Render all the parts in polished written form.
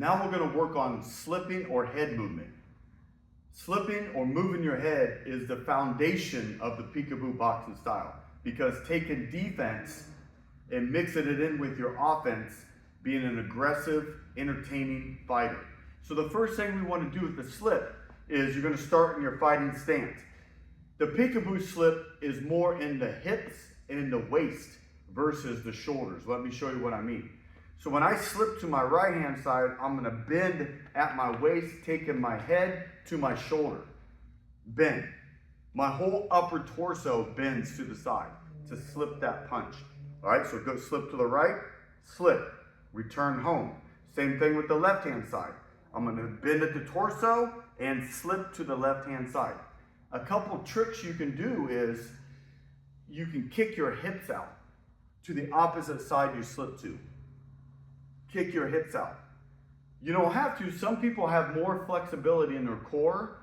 Now we're going to work on slipping or head movement. Slipping or moving your head is the foundation of the peekaboo boxing style, because taking defense and mixing it in with your offense, being an aggressive, entertaining fighter. So the first thing we want to do with the slip is you're going to start in your fighting stance. The peekaboo slip is more in the hips and in the waist versus the shoulders. Let me show you what I mean. So when I slip to my right hand side, I'm going to bend at my waist, taking my head to my shoulder. Bend. My whole upper torso bends to the side to slip that punch. All right, so go slip to the right, slip, return home. Same thing with the left hand side. I'm going to bend at the torso and slip to the left hand side. A couple tricks you can do is you can kick your hips out to the opposite side you slip to. Kick your hips out. You don't have to. Some people have more flexibility in their core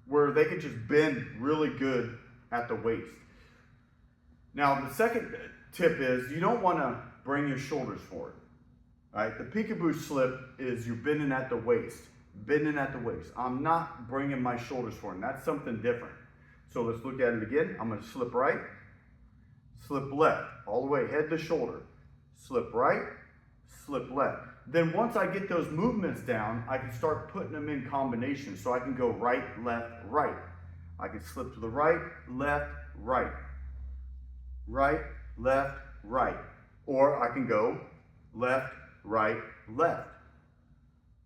where they can just bend really good at the waist. Now, the second tip is you don't want to bring your shoulders forward. All right? The peekaboo slip is you're bending at the waist. Bending at the waist. I'm not bringing my shoulders forward. That's something different. So let's look at it again. I'm going to slip right, slip left, all the way head to shoulder. Slip right, slip left. Then once I get those movements down, I can start putting them in combination. So I can go right, left, right. I can slip to the right, left, right. Right, left, right. Or I can go left, right, left.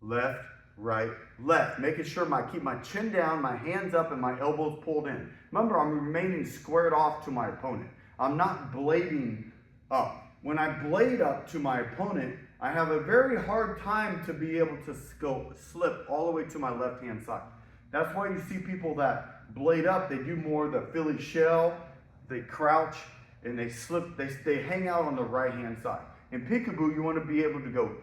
Left, right, left. Making sure I keep my chin down, my hands up, and my elbows pulled in. Remember, I'm remaining squared off to my opponent. I'm not blading up. When I blade up to my opponent, I have a very hard time to be able to go slip all the way to my left-hand side. That's why you see people that blade up, they do more of the Philly shell, they crouch, and they slip, they hang out on the right-hand side. In peekaboo, you want to be able to go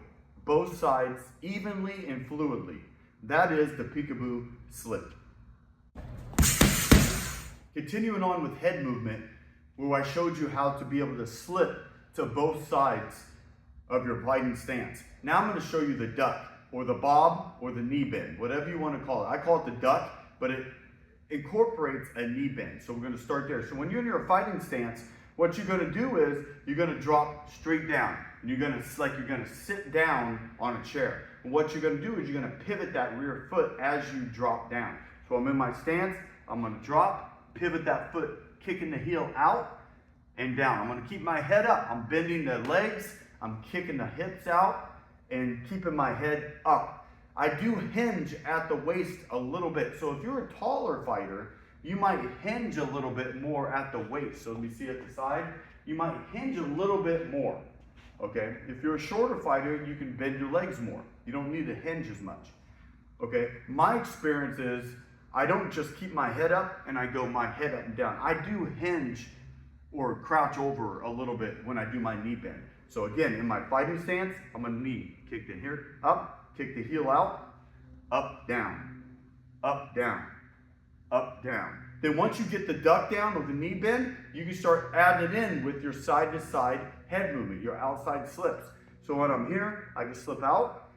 both sides evenly and fluidly. That is the peekaboo slip. Continuing on with head movement, where I showed you how to be able to slip to both sides of your fighting stance. Now I'm going to show you the duck, or the bob, or the knee bend, whatever you want to call it. I call it the duck, but it incorporates a knee bend. So we're going to start there. So when you're in your fighting stance, what you're going to do is you're going to drop straight down. And you're going to sit down on a chair. And what you're going to do is you're going to pivot that rear foot as you drop down. So I'm in my stance. I'm going to drop, pivot that foot, kicking the heel out and down. I'm going to keep my head up. I'm bending the legs. I'm kicking the hips out and keeping my head up. I do hinge at the waist a little bit. So if you're a taller fighter, you might hinge a little bit more at the waist. So let me see at the side. You might hinge a little bit more. Okay? If you're a shorter fighter, you can bend your legs more. You don't need to hinge as much. Okay? My experience is I don't just keep my head up and I go my head up and down. I do hinge or crouch over a little bit when I do my knee bend. So again, in my fighting stance, I'm going to knee, kick the here, up, kick the heel out, up, down, up, down, up, down. Then once you get the duck down or the knee bend, you can start adding it in with your side-to-side head movement, your outside slips. So when I'm here, I can slip out,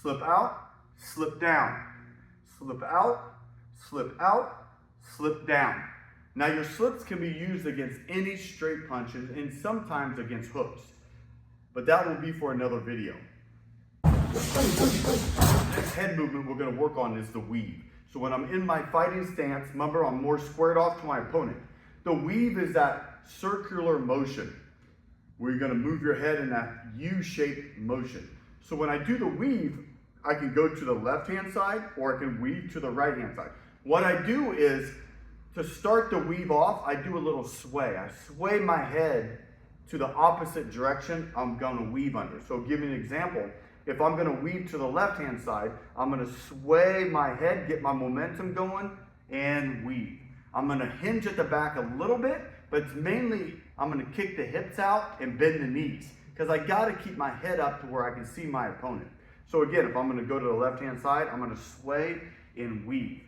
slip down, slip out, slip down. Now your slips can be used against any straight punches and sometimes against hooks. But that will be for another video. Next head movement we're going to work on is the weave. So when I'm in my fighting stance, remember I'm more squared off to my opponent. The weave is that circular motion where you're going to move your head in that U-shaped motion. So when I do the weave, I can go to the left-hand side or I can weave to the right-hand side. What I do is, to start the weave off, I do a little sway. I sway my head to the opposite direction I'm going to weave under. So give you an example. If I'm going to weave to the left-hand side, I'm going to sway my head, get my momentum going, and weave. I'm going to hinge at the back a little bit, but it's mainly I'm going to kick the hips out and bend the knees because I got to keep my head up to where I can see my opponent. So again, if I'm going to go to the left-hand side, I'm going to sway and weave.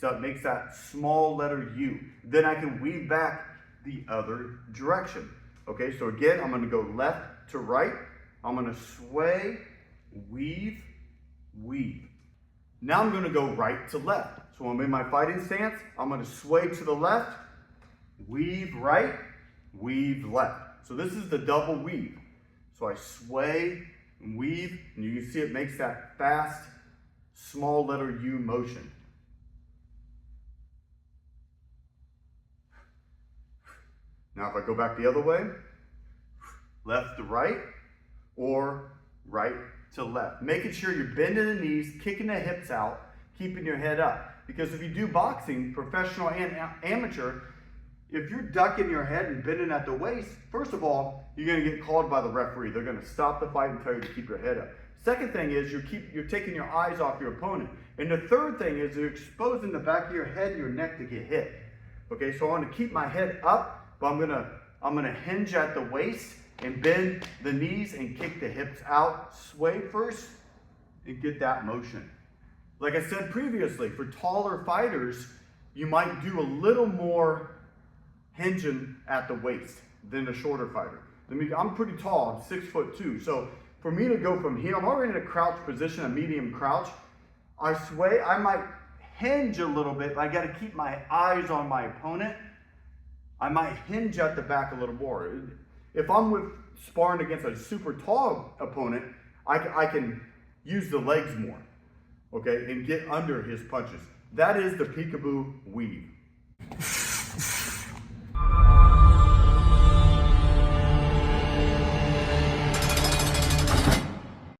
So it makes that small letter U. Then I can weave back the other direction. Okay, so again, I'm going to go left to right. I'm going to sway, weave, weave. Now I'm going to go right to left. So when I'm in my fighting stance, I'm going to sway to the left, weave right, weave left. So this is the double weave. So I sway and weave, and you can see it makes that fast, small letter U motion. Now if I go back the other way, left to right, or right to left. Making sure you're bending the knees, kicking the hips out, keeping your head up. Because if you do boxing, professional and amateur, if you're ducking your head and bending at the waist, first of all, you're going to get called by the referee. They're going to stop the fight and tell you to keep your head up. Second thing is you're taking your eyes off your opponent. And the third thing is you're exposing the back of your head and your neck to get hit. Okay, so I want to keep my head up, but I'm gonna hinge at the waist and bend the knees and kick the hips out. Sway first and get that motion. Like I said previously, for taller fighters, you might do a little more hinging at the waist than a shorter fighter. I'm pretty tall, I'm 6'2". So for me to go from here, I'm already in a crouch position, a medium crouch. I sway, I might hinge a little bit, but I gotta keep my eyes on my opponent. I might hinge at the back a little more. If I'm sparring against a super tall opponent, I can use the legs more, okay, and get under his punches. That is the peekaboo weave.